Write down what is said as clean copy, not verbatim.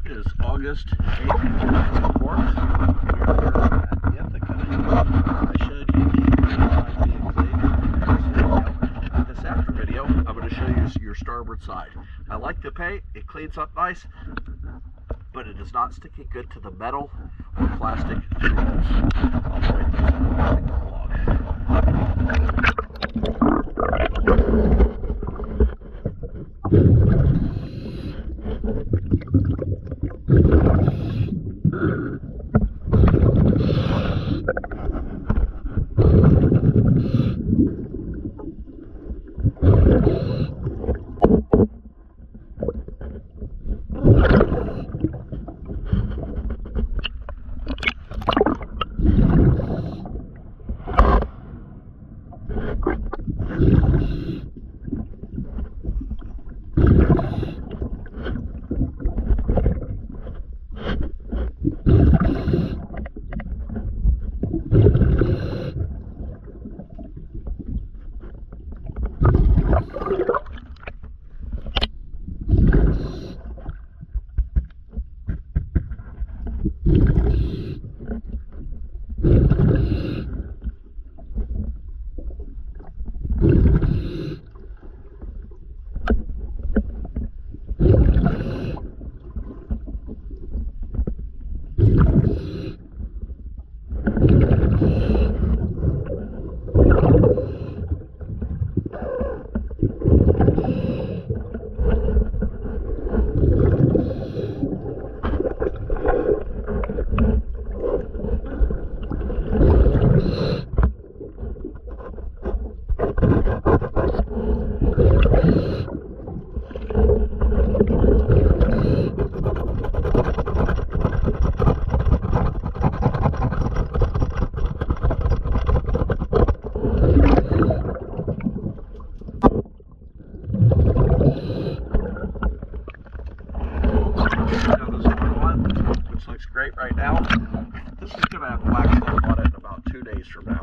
is August 8th, 2004. We are here at Ithica. I showed you the side being cleaned in the previous video. In this after video, I'm going to show you your starboard side. I like the paint. It cleans up nice, but it is not sticking good to the metal or plastic through holes. I'll point those out as we go along. Looks great right now. This is going to have black stuff on it in about 2 days from now.